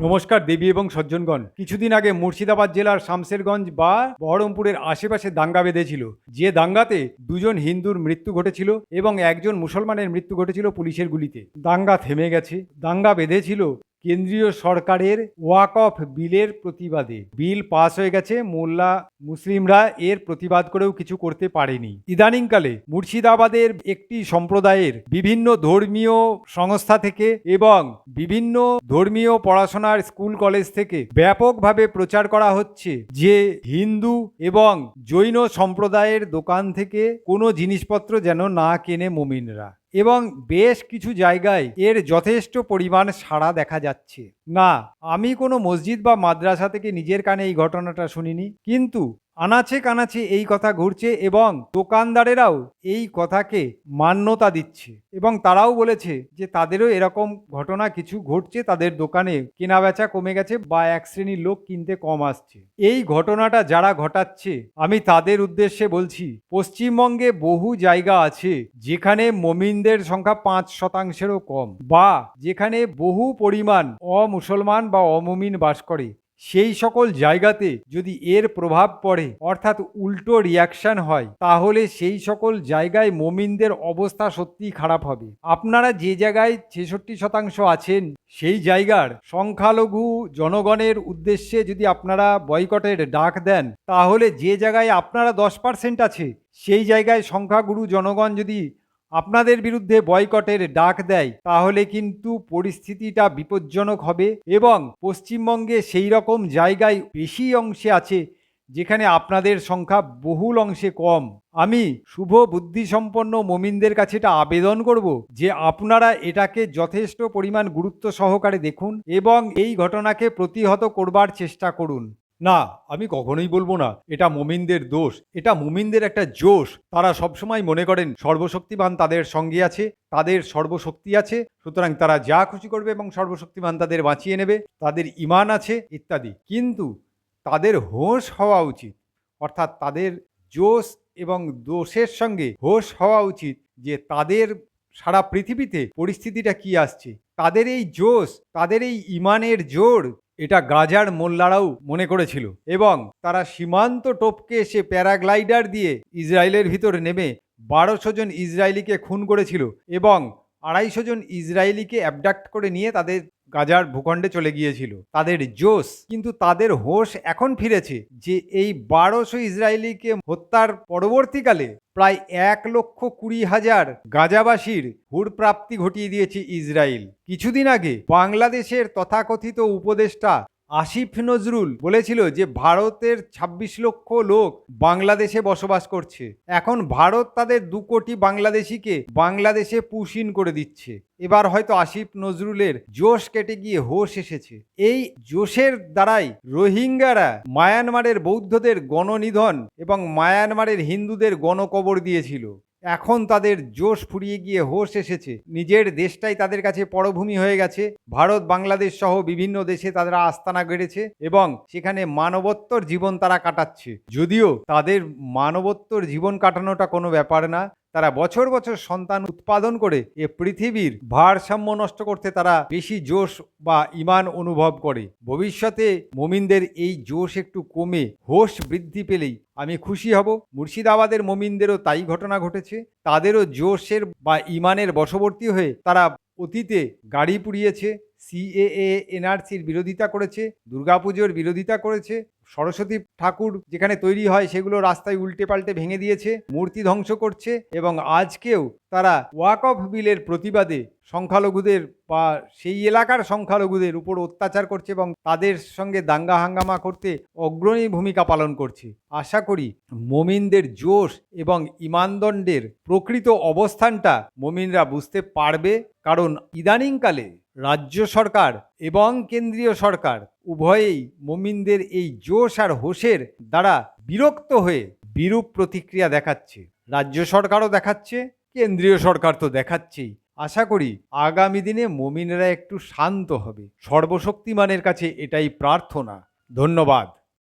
নমস্কার দেবী এবং সজ্জনগণ। কিছুদিন আগে মুর্শিদাবাদ জেলার শামশেরগঞ্জ বা বহরমপুরের আশেপাশে দাঙ্গা বেঁধেছিল। যে দাঙ্গাতে দুজন হিন্দুর মৃত্যু ঘটেছিল এবং একজন মুসলমানের মৃত্যু ঘটেছিল পুলিশের গুলিতে। দাঙ্গা থেমে গেছে। দাঙ্গা বেঁধেছিল কেন্দ্রীয় সরকারের ওয়াকফ বিলের প্রতিবাদে। বিল পাস হয়ে গেছে, মোল্লা মুসলিমরা এর প্রতিবাদ করেও কিছু করতে পারেনি। ইদানিংকালে মুর্শিদাবাদের একটি সম্প্রদায়ের বিভিন্ন ধর্মীয় সংস্থা থেকে এবং বিভিন্ন ধর্মীয় পড়াশোনার স্কুল কলেজ থেকে ব্যাপকভাবে প্রচার করা হচ্ছে যে হিন্দু এবং জৈন সম্প্রদায়ের দোকান থেকে কোনো জিনিসপত্র যেন না কেনে মুমিনরা। এবং বেশ কিছু জায়গায় এর যথেষ্ট পরিমাণ সাড়া দেখা যাচ্ছে। না, আমি কোনো মসজিদ বা মাদ্রাসা থেকে নিজের কানে এই ঘটনাটা শুনিনি, কিন্তু আনাচে কানাচে এই কথা ঘুরছে এবং দোকানদারেরাও এই কথাকে মান্যতা দিচ্ছে এবং তারাও বলেছে যে তাদেরও এরকম ঘটনা কিছু ঘটছে, তাদের দোকানে কেনাবেচা কমে গেছে বা এক শ্রেণীর লোক কিনতে কম আসছে। এই ঘটনাটা যারা ঘটাচ্ছে আমি তাদের উদ্দেশ্যে বলছি, পশ্চিমবঙ্গে বহু জায়গা আছে যেখানে মুমিনদের সংখ্যা 5%-ও কম, বা যেখানে বহু পরিমাণ অমুসলমান বা অমুমিন বাস করে। সেই সকল জায়গাতে যদি এর প্রভাব পড়ে, অর্থাৎ উল্টো রিয়াকশন হয়, তাহলে সেই সকল জায়গায় মুমিনদের অবস্থা সত্যিই খারাপ হবে। আপনারা যে জায়গায় 66% আছেন সেই জায়গার সংখ্যালঘু জনগণের উদ্দেশ্যে যদি আপনারা বয়কটের ডাক দেন, তাহলে যে জায়গায় আপনারা 10% আছে সেই জায়গায় সংখ্যাগুরু জনগণ যদি আপনাদের বিরুদ্ধে বয়কটের ডাক দেয়, তাহলে কিন্তু পরিস্থিতিটা বিপজ্জনক হবে এবং পশ্চিমবঙ্গে সেই রকম জায়গায় বেশি অংশে আছে যেখানে আপনাদের সংখ্যা বহুল অংশে কম। আমি শুভ বুদ্ধিসম্পন্ন মুমিনদের কাছে এটা আবেদন করব যে আপনারা এটাকে যথেষ্ট পরিমাণ গুরুত্ব সহকারে দেখুন এবং এই ঘটনাকে প্রতিহত করবার চেষ্টা করুন। না, আমি কখনোই বলবো না এটা মুমিনদের দোষ। এটা মুমিনদের একটা জোশ। তারা সবসময় মনে করেন সর্বশক্তিমান তাদের সঙ্গে আছে, তাদের সর্বশক্তি আছে, সুতরাং তারা যা খুশি করবে এবং সর্বশক্তিমান তাদের বাঁচিয়ে নেবে, তাদের ঈমান আছে ইত্যাদি। কিন্তু তাদের হোশ হওয়া উচিত, অর্থাৎ তাদের জোশ এবং দোষের সঙ্গে হোশ হওয়া উচিত যে তাদের সারা পৃথিবীতে পরিস্থিতিটা কি আসছে। তাদের এই জোশ, তাদের এই ঈমানের জোর, এটা গাজার মোল্লারাও মনে করেছিল এবং তারা সীমান্ত টপকে এসে প্যারাগ্লাইডার দিয়ে ইসরায়েলের ভিতর নেমে 1200 জন ইসরায়েলিকে খুন করেছিল এবং 250 জন ইসরায়েলিকে অ্যাবডাক্ট করে নিয়ে তাদের গাজার ভূখণ্ডে চলে গিয়েছিল। তাদের জোশ, কিন্তু তাদের হোশ এখন ফিরেছে যে এই 1200 ইসরায়েলিকে হত্যার পরবর্তীকালে প্রায় 1,20,000 গাজাবাসীর হুড়প্রাপ্তি ঘটিয়ে দিয়েছে ইসরায়েল। কিছুদিন আগে বাংলাদেশের তথাকথিত উপদেষ্টা আসিফ নজরুল বলেছিল যে ভারতের 26 লক্ষ লোক বাংলাদেশে বসবাস করছে। এখন ভারত তাদের 2 কোটি বাংলাদেশিকে বাংলাদেশে পুশ ইন করে দিচ্ছে। এবার হয়তো আসিফ নজরুলের জোশ কেটে গিয়ে হোশ এসেছে। এই জোশের দ্বারাই রোহিঙ্গারা মায়ানমারের বৌদ্ধদের গণনিধন এবং মায়ানমারের হিন্দুদের গণকবর দিয়েছিল। এখন তাদের জোশ ফুরিয়ে গিয়ে হোশ এসেছে। নিজের দেশটাই তাদের কাছে পরভূমি হয়ে গেছে। ভারত বাংলাদেশ সহ বিভিন্ন দেশে তারা আস্তানা গেড়েছে এবং সেখানে মানবত্তর জীবন তারা কাটাচ্ছে। যদিও তাদের মানবত্তর জীবন কাটানোটা কোনো ব্যাপার না, তারা বছর বছর সন্তান উৎপাদন করে এ পৃথিবীর ভারসাম্য নষ্ট করতে তারা বেশি জোশ বা ঈমান অনুভব করে। ভবিষ্যতে মুমিনদের এই জোশ একটু কমে হোশ বৃদ্ধি পেলেই আমি খুশি হব। মুর্শিদাবাদের মুমিনদেরও তাই ঘটনা ঘটেছে। তাদেরও জোশের বা ঈমানের বশবর্তী হয়ে তারা অতীতে গাড়ি পুড়িয়েছে, সিএএ এনআরসির বিরোধিতা করেছে, দুর্গাপুজোর বিরোধিতা করেছে, সরস্বতী ঠাকুর যেখানে তৈরি হয় সেগুলো রাস্তায় উল্টে পাল্টে ভেঙে দিয়েছে, মূর্তি ধ্বংস করছে এবং আজকেও তারা ওয়াকফ বিলের প্রতিবাদে সংখ্যালঘুদের বা সেই এলাকার সংখ্যালঘুদের উপর অত্যাচার করছে এবং তাদের সঙ্গে দাঙ্গা হাঙ্গামা করতে অগ্রণী ভূমিকা পালন করছে। আশা করি মুমিনদের জোশ এবং ঈমানদণ্ডের প্রকৃত অবস্থানটা মুমিনরা বুঝতে পারবে, কারণ ইদানিংকালে রাজ্য সরকার এবং কেন্দ্রীয় সরকার উভয়েই মুমিনদের এই জোশ আর হোশের দ্বারা বিরক্ত হয়ে বিরূপ প্রতিক্রিয়া দেখাচ্ছে। রাজ্য সরকারও দেখাচ্ছে, কেন্দ্রীয় সরকার তো দেখাচ্ছেই। আশা করি আগামী দিনে মুমিনরা একটু শান্ত হবে। সর্বশক্তিমানের কাছে এটাই প্রার্থনা। ধন্যবাদ।